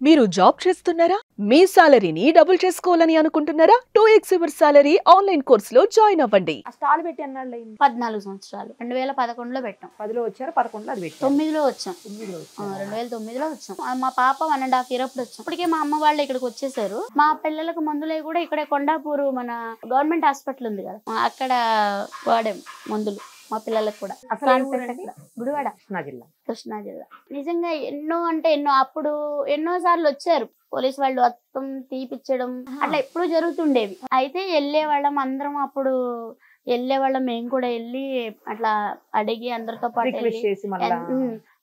మీరు జాబ్ చేస్తున్నారా? మీ సాలరీని డబుల్ చేసుకోవాలని అనుకుంటున్నారా? 2x యువర్ సాలరీ ఆన్లైన్ కోర్సులో జాయిన్ అవ్వండి. ఆ స్టాల్ పెట్టి ఎన్నాళ్ళు అయింది? 14 సంవత్సరాలు. 2011లో పెట్టాం. 10లో వచ్చారు, 11లో అది పెట్టారు. 9లో వచ్చాం. 2009లో వచ్చాం. మా పాప 1.5 year అప్పుడు వచ్చాం. ఇప్పటికే మా అమ్మ వాళ్ళు ఇక్కడికి వచ్చేసారు. మా పిల్లలకు మందులే కూడా ఇక్కడే కొండాపూరు మన గవర్నమెంట్ హాస్పిటల్ ఉంది కదా, అక్కడ వాడాం మందులు మా పిల్లలకు కూడా. గుడివాడ, కృష్ణా జిల్లా. నిజంగా ఎన్నో అంటే ఎన్నో, అప్పుడు ఎన్నో సార్లు వచ్చారు పోలీసు వాళ్ళు, అత్తం తీపిచ్చడం అట్లా ఎప్పుడు జరుగుతుండేవి. అయితే వెళ్ళే వాళ్ళం అందరం, అప్పుడు వెళ్ళే వాళ్ళం మేము కూడా వెళ్ళి అట్లా అడిగి అందరితో పాటు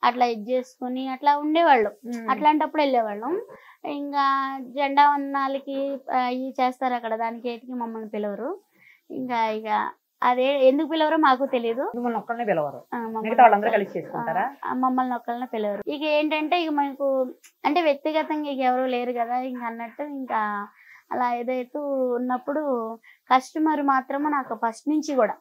అట్లా ఇది చేసుకుని అట్లా ఉండేవాళ్ళం. అట్లాంటప్పుడు వెళ్ళేవాళ్ళం. ఇంకా జెండా వందనాలకి ఇవి చేస్తారు అక్కడ, దానికి ఏటికి మమ్మల్ని పిలవరు. ఇక అదే ఎందుకు పిలవరో మాకు తెలియదు. మమ్మల్ని ఒక్కళ్ళనే పిలవరు. ఇక ఏంటంటే ఇక మనకు అంటే వ్యక్తిగతంగా ఇక ఎవరు లేరు కదా ఇంక అన్నట్టు, ఇంకా అలా ఏదైతే ఉన్నప్పుడు కస్టమర్ మాత్రము నాకు ఫస్ట్ నుంచి కూడా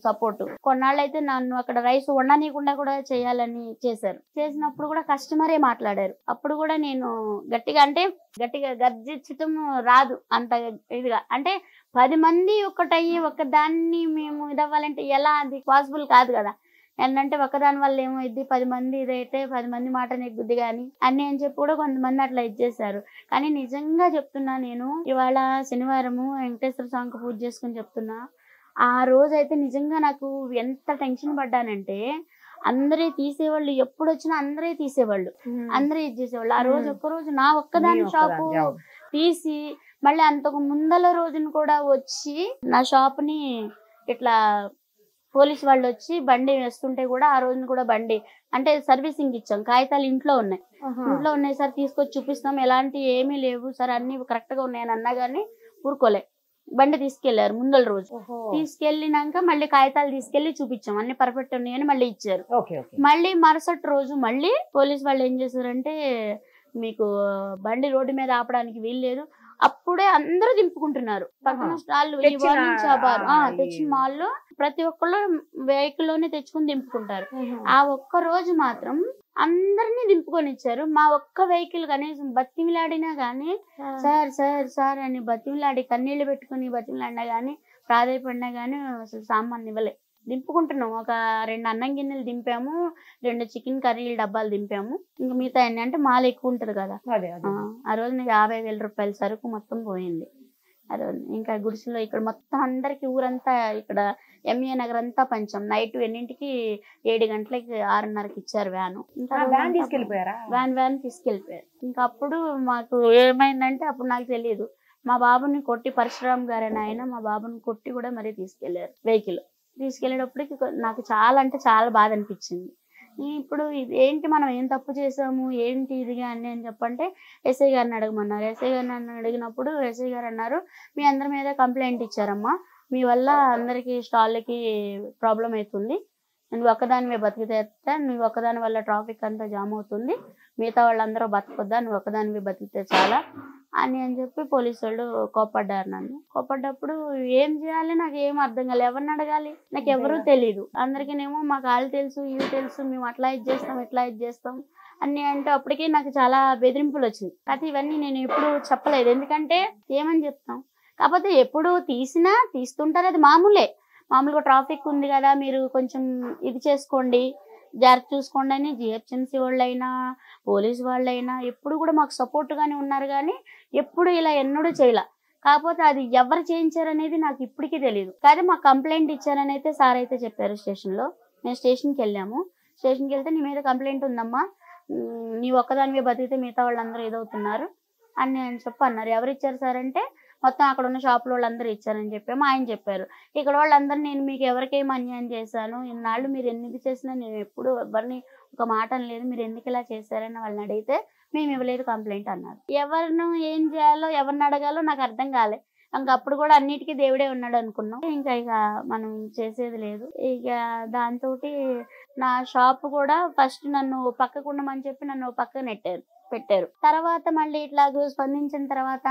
సపోర్ట్. కొన్నాళ్ళు అయితే నన్ను అక్కడ రైస్ వండనీయకుండా కూడా చేయాలని చేసినప్పుడు కూడా కస్టమరే మాట్లాడారు. అప్పుడు కూడా నేను గట్టిగా గర్జించటం రాదు అంత ఇదిగా, అంటే 10 మంది ఒకటయ్యి ఒక దాన్ని మేము ఇదవ్వాలంటే ఎలా, అది పాసిబుల్ కాదు కదా. ఏంటంటే ఒకదాని వల్ల ఏమో ఇది 10 మంది ఇదైతే 10 మంది మాట నెగ్గుద్ది కానీ అన్ని అని చెప్పి కూడా కొంతమంది అట్లా ఇచ్చేసారు. కానీ నిజంగా చెప్తున్నా, నేను ఇవాళ శనివారము వెంకటేశ్వర స్వామికి పూజ చేసుకుని చెప్తున్నా, ఆ రోజు అయితే నిజంగా నాకు ఎంత టెన్షన్ పడ్డానంటే, అందరే తీసేవాళ్ళు, ఎప్పుడు వచ్చినా అందరే తీసేవాళ్ళు, అందరే ఇది చేసేవాళ్ళు. ఆ రోజు ఒక్కరోజు నా ఒక్కదాని షాపు తీసి మళ్ళీ అంతకు ముందల రోజున కూడా వచ్చి నా షాప్ని ఇట్లా పోలీసు వాళ్ళు వచ్చి బండి వేస్తుంటే కూడా ఆ రోజున కూడా బండి అంటే సర్వీసింగ్ ఇచ్చాం. కాగితాలు ఇంట్లో ఉన్నాయి సార్, తీసుకొచ్చి చూపిస్తాం, ఎలాంటి ఏమీ లేవు సార్, అన్ని కరెక్ట్ గా ఉన్నాయని అన్నా గానీ ఊరుకోలే. బండి తీసుకెళ్లారు ముందల రోజు. తీసుకెళ్ళినాక మళ్ళీ కాగితాలు తీసుకెళ్లి చూపించాం, అన్ని పర్ఫెక్ట్ ఉన్నాయని మళ్ళీ ఇచ్చారు. మళ్ళీ మరుసటి రోజు మళ్ళీ పోలీసు వాళ్ళు ఏం చేశారంటే, మీకు బండి రోడ్డు మీద ఆపడానికి వీలు లేదు. అప్పుడే అందరూ దింపుకుంటున్నారు పక్కన స్టాల్. తెచ్చిన మాల్లో ప్రతి ఒక్కళ్ళు వెహికల్ లోనే తెచ్చుకుని దింపుకుంటారు. ఆ ఒక్క రోజు మాత్రం అందరినీ దింపుకొని ఇచ్చారు. మా ఒక్క వెహికల్ కనీసం బతిమిలాడినా గానీ సార్ సార్ సార్ అని బతిమిలాడి కన్నీళ్లు పెట్టుకుని బతిమిలాడినా గానీ ప్రాధాయపడినా గానీ అసలు సామాన్ ఇవ్వలే. దింపుకుంటున్నాం. ఒక 2 అన్నం గిన్నెలు దింపాము, 2 చికెన్ కర్రీల డబ్బాలు దింపాము. ఇంకా మిగతా అంటే మాల ఎక్కువ ఉంటది కదా. ఆ రోజు 50,000 రూపాయల సరుకు మొత్తం పోయింది ఆ రోజు. ఇంకా గుడిసెలో ఇక్కడ మొత్తం అందరికి ఊరంతా ఇక్కడ ఎంఏ నగర్ అంతా పంచాం. నైట్ ఎన్నింటికి 7 గంటలకి 6:30కి ఇచ్చారు వ్యాను. వ్యాన్ తీసుకెళ్లిపోయారు. ఇంకా అప్పుడు మాకు ఏమైందంటే, అప్పుడు నాకు తెలియదు, మా బాబుని కొట్టి, పరశురామ్ గారు అని ఆయన మా బాబుని కొట్టి కూడా మరీ తీసుకెళ్లారు. వెహికల్ తీసుకెళ్లేటప్పటికి నాకు చాలా అంటే చాలా బాధ అనిపించింది. ఇప్పుడు ఇది ఏంటి, మనం ఏం తప్పు చేసాము, ఏంటి ఇది అని చెప్పంటే ఎస్ఐ గారిని అడగమన్నారు. ఎస్ఐ గారిని అడిగినప్పుడు ఎస్ఐ గారు అన్నారు, మీ అందరి మీద కంప్లైంట్ ఇచ్చారమ్మా, మీ వల్ల అందరికి స్టాల్కి ప్రాబ్లం అవుతుంది, నువ్వు ఒక్కదానివే బతికితే, నువ్వు ఒక్కదాని వల్ల ట్రాఫిక్ అంతా జామ్ అవుతుంది, మిగతా వాళ్ళందరూ బతకొద్దా, నువ్వు ఒక్కదానివే బతికితే చాలా అని చెప్పి పోలీసు వాళ్ళు కోప్పడ్డారు. నన్ను కోప్పడ్డప్పుడు ఏం చేయాలి నాకు ఏం అర్థం కాలేదు. ఎవరిని అడగాలి, నాకు ఎవరూ తెలియదు. అందరికీనేమో మాకు వాళ్ళు తెలుసు, ఇవి తెలుసు, మేము అట్లా ఇది చేస్తాం, ఇట్లా ఇది చేస్తాం అన్ని అంటే అప్పటికే నాకు చాలా బెదిరింపులు వచ్చినాయి. అయితే ఇవన్నీ నేను ఎప్పుడు చెప్పలేదు, ఎందుకంటే ఏమని చెప్తాం. కాకపోతే ఎప్పుడు తీస్తుంటారు, అది మామూలుగా ట్రాఫిక్ ఉంది కదా, మీరు కొంచెం ఇది చేసుకోండి, జాగ్రత్త చూసుకోండి అని జిహెచ్ఎంసీ వాళ్ళైనా పోలీసు వాళ్ళైనా ఎప్పుడు కూడా మాకు సపోర్ట్ గానే ఉన్నారు. కానీ ఎప్పుడు ఇలా ఎన్నడూ చేయలే. కాకపోతే అది ఎవరు చేయించారనేది నాకు ఇప్పటికీ తెలియదు. కానీ మాకు కంప్లైంట్ ఇచ్చారని అయితే సార్ అయితే చెప్పారు స్టేషన్లో. మేము స్టేషన్కి వెళ్ళాము. స్టేషన్కి వెళ్తే నీ మీద కంప్లైంట్ ఉందమ్మా, నీ ఒక్కదానివే బతికితే మిగతా వాళ్ళందరూ ఏదవుతున్నారు అని చెప్పి అన్నారు. ఎవరు ఇచ్చారు సార్ అంటే, మొత్తం అక్కడ ఉన్న షాపుల వాళ్ళందరూ ఇచ్చారని చెప్పాము. ఆయన చెప్పారు, ఇక్కడ వాళ్ళందరూ నేను మీకు ఎవరికేం అన్యాయం చేశాను, ఇన్నాళ్ళు మీరు ఎందుకు చేసినా నేను ఎప్పుడు ఎవరిని ఒక మాట అనలేదు, మీరు ఎందుకు ఇలా చేశారని వాళ్ళని అడిగితే మేము ఇవ్వలేదు కంప్లైంట్ అన్నారు. ఎవరిని ఏం చేయాలో ఎవరిని అడగాలో నాకు అర్థం కాలే. ఇంకా అప్పుడు కూడా అన్నిటికీ దేవుడే ఉన్నాడు అనుకున్నాం. ఇక మనం చేసేది లేదు. ఇక దాంతో నా షాప్ కూడా ఫస్ట్ నన్ను పక్కకు ఉండమని చెప్పి నన్ను పక్కన పెట్టారు. తర్వాత మళ్ళీ ఇట్లా స్పందించిన తర్వాత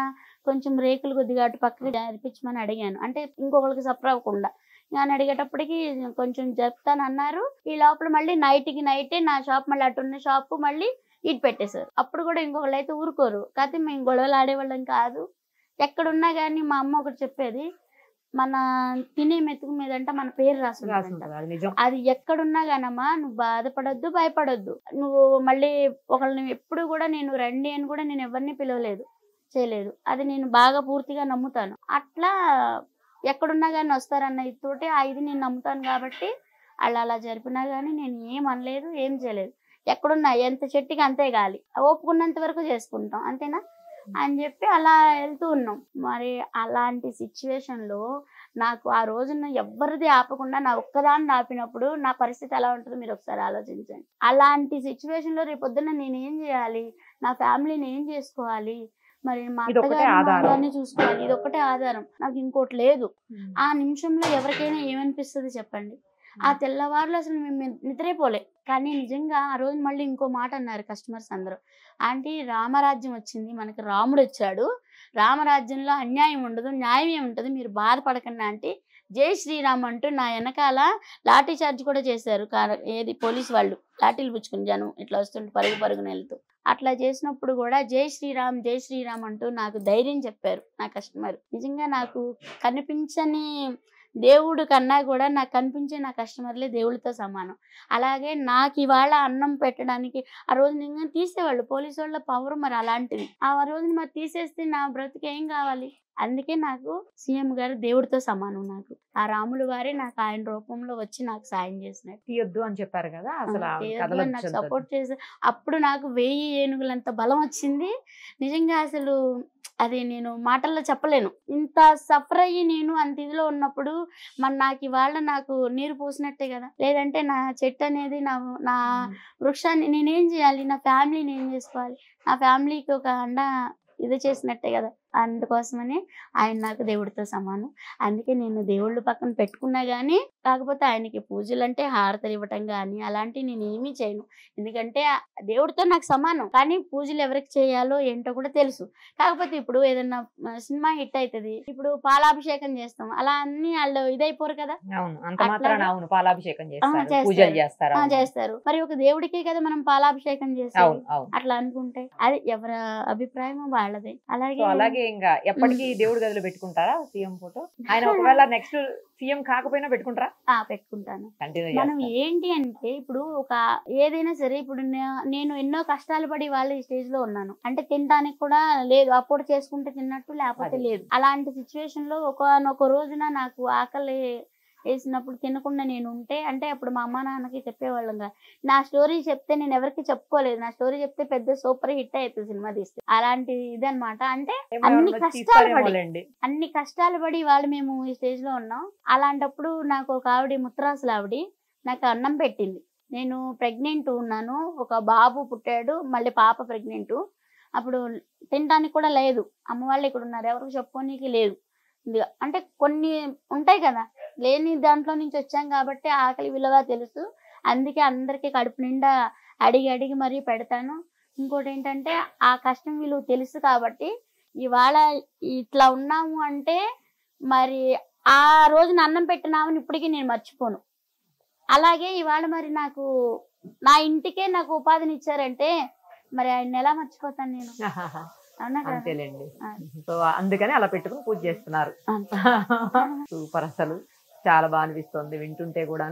కొంచెం రేకులు కొద్దిగా అటు పక్కకి జరిపించమని అడిగాను, అంటే ఇంకొకరికి సఫర్ అవ్వకుండా. నేను అడిగేటప్పటికి కొంచెం చెప్తానన్నారు. ఈ లోపల మళ్ళీ నైట్కి నైటే నా షాప్ మళ్ళీ అటున్న షాపు మళ్ళీ ఇటు పెట్టేశారు. అప్పుడు కూడా ఇంకొకళ్ళు అయితే ఊరుకోరు. కాకపోతే మేము గొడవలు ఆడేవాళ్ళం కాదు. ఎక్కడున్నా కానీ మా అమ్మ ఒకటి చెప్పేది, మన తినే మెతుకు మీదంట మన పేరు రాసుంటుందంట. అది నిజం. అది ఎక్కడున్నా గానమ్మా నువ్వు బాధపడొద్దు, భయపడొద్దు. నువ్వు మళ్ళీ ఒకళ్ళని ఎప్పుడు కూడా నేను రండి అని కూడా నేను ఎవరిని పిలవలేదు, చేయలేదు. అది నేను బాగా పూర్తిగా నమ్ముతాను. అట్లా ఎక్కడున్నా కానీ వస్తారన్న ఇదితోటి ఆ ఇది నేను నమ్ముతాను కాబట్టి వాళ్ళు అలా జరిపినా కానీ నేను ఏం అనలేదు, ఏం చేయలేదు. ఎక్కడున్నా ఎంత చెట్టుకి అంతే గాలి, ఓపుకున్నంత వరకు చేసుకుంటాం అంతేనా అని చెప్పి అలా వెళ్తూ ఉన్నాం. మరి అలాంటి సిచ్యువేషన్లో నాకు ఆ రోజున ఎవరిది ఆపకుండా నా ఒక్కదాన్ని ఆపినప్పుడు నా పరిస్థితి ఎలా ఉంటుందో మీరు ఒకసారి ఆలోచించండి. అలాంటి సిచ్యువేషన్లో రేపొద్దున నేనేం చేయాలి, నా ఫ్యామిలీని ఏం చేసుకోవాలి, మరి మా అత్తగారిని చూసుకోవాలి, ఇది ఒక్కటే ఆధారం, నాకు ఇంకోటి లేదు. ఆ నిమిషంలో ఎవరికైనా ఏమనిపిస్తుంది చెప్పండి. ఆ తెల్లవారులు అసలు మేము నిద్రైపోలే. కానీ నిజంగా ఆ రోజు మళ్ళీ ఇంకో మాట అన్నారు కస్టమర్స్ అందరూ, ఆంటీ రామరాజ్యం వచ్చింది, మనకి రాముడు వచ్చాడు, రామరాజ్యంలో అన్యాయం ఉండదు, న్యాయం ఏముంటుంది, మీరు బాధపడకండి ఆంటీ, జై శ్రీరామ్ అంటూ నా వెనకాల లాఠీ చార్జ్ కూడా చేశారు. ఏది పోలీసు వాళ్ళు లాఠీలు పుచ్చుకుని జనం ఇట్లా వస్తుంటే పరుగున వెళ్తూ అట్లా చేసినప్పుడు కూడా జై శ్రీరామ్ జై శ్రీరామ్ అంటూ నాకు ధైర్యం చెప్పారు నా కస్టమర్. నిజంగా నాకు కనిపించని దేవుడు కన్నా కూడా నాకు కనిపించే నా కస్టమర్లే దేవుడితో సమానం. అలాగే నాకు ఇవాళ అన్నం పెట్టడానికి ఆ రోజు నిజంగా తీసేవాళ్ళు పోలీసు వాళ్ళ పవర్ మరి అలాంటిది. ఆ రోజుని మరి తీసేస్తే నా బ్రతికి ఏం కావాలి. అందుకే నాకు సీఎం గారు దేవుడితో సమానం. నాకు ఆ రాములు వారే నాకు ఆయన రూపంలో వచ్చి నాకు సాయం చేసినట్టు. తీయొద్దు అని చెప్పారు కదా, అసలు నాకు సపోర్ట్ చేసి అప్పుడు నాకు 1000 ఏనుగులంత బలం వచ్చింది. నిజంగా అసలు అది నేను మాటల్లో చెప్పలేను. ఇంత సఫర్ అయ్యి నేను అంత ఇదిలో ఉన్నప్పుడు మరి నాకు ఇవాళ నాకు నీరు పోసినట్టే కదా. లేదంటే నా చెట్టు అనేది నా వృక్షాన్ని నేనేం చేయాలి, నా ఫ్యామిలీని ఏం చేసుకోవాలి, నా ఫ్యామిలీకి ఒక అండ ఇది చేసినట్టే కదా. అందుకోసమని ఆయన నాకు దేవుడితో సమానం. అందుకే నేను దేవుళ్ళు పక్కన పెట్టుకున్నా కానీ కాకపోతే ఆయనకి పూజలు అంటే హారతలు ఇవ్వటం కానీ అలాంటివి నేను ఏమీ చేయను. ఎందుకంటే దేవుడితో నాకు సమానం. కానీ పూజలు ఎవరికి చేయాలో ఏంటో కూడా తెలుసు. కాకపోతే ఇప్పుడు ఏదన్నా సినిమా హిట్ అవుతుంది, ఇప్పుడు పాలాభిషేకం చేస్తాం, అలా అన్ని వాళ్ళు ఇదైపోరు కదా. చేస్తారు మరి ఒక దేవుడికే కదా మనం పాలాభిషేకం చేస్తాం. అట్లా అనుకుంటే అది ఎవరి అభిప్రాయం వాళ్ళదే. అలాగే ఇంకా ఎప్పటికీ దేవుడి గదిలో పెట్టుకుంటారా సీఎం ఫోటో? ఆయన ఒకవేళ నెక్స్ట్ సీఎం కాకపోయినా పెట్టుకుంటారా? పెట్టుకుంటాను. మనం ఏంటి అంటే ఇప్పుడు ఒక ఏదైనా సరే ఇప్పుడు నేను ఎన్నో కష్టాలు పడి వాళ్ళు ఈ స్టేజ్ లో ఉన్నాను అంటే తినడానికి కూడా లేదు, అప్పుడు చేసుకుంటే తిన్నట్టు లేకపోతే లేదు. అలాంటి సిచ్యువేషన్ లో ఒకనొక రోజున నాకు ఆకలి వేసినప్పుడు తినకుండా నేను ఉంటే అంటే అప్పుడు మా అమ్మ నాన్నకి చెప్పేవాళ్ళం. నా స్టోరీ చెప్తే నేను ఎవరికి చెప్పుకోలేదు, నా స్టోరీ చెప్తే పెద్ద సూపర్ హిట్ అవుతుంది సినిమా తీస్తే. అలాంటి ఇదనమాట. అంటే అన్ని కష్టాలు పడి వాళ్ళు మేము ఈ స్టేజ్ లో ఉన్నాం. అలాంటప్పుడు నాకు ఒక ఆవిడ ముత్తరాసులు ఆవిడ నాకు అన్నం పెట్టింది. నేను ప్రెగ్నెంట్ ఉన్నాను, ఒక బాబు పుట్టాడు, మళ్ళీ పాప ప్రెగ్నెంట్. అప్పుడు తినడానికి కూడా లేదు, అమ్మ వాళ్ళు ఇక్కడ ఉన్నారు, ఎవరికి చెప్పుకోనికి లేదు. అంటే కొన్ని ఉంటాయి కదా, లేని దాంట్లో నుంచి వచ్చాం కాబట్టి ఆకలి విలువ తెలుసు. అందుకే అందరికీ కడుపు నిండా అడిగి మరీ పెడతాను. ఇంకోటి ఏంటంటే ఆ కష్టం విలువ తెలుసు కాబట్టి ఇవాళ ఇట్లా ఉన్నాము అంటే మరి ఆ రోజున అన్నం పెట్టినామని ఇప్పటికీ నేను మర్చిపోను. అలాగే ఇవాళ మరి నాకు నా ఇంటికే నాకు ఉపాధిని ఇచ్చారంటే మరి ఆయన ఎలా మర్చిపోతాను నేను. అంతేలేండి. సో అందుకని అలా పెట్టుకుని పూజ చేస్తున్నారు. సూపర్, అసలు చాలా బాగా అనిపిస్తుంది వింటుంటే కూడా.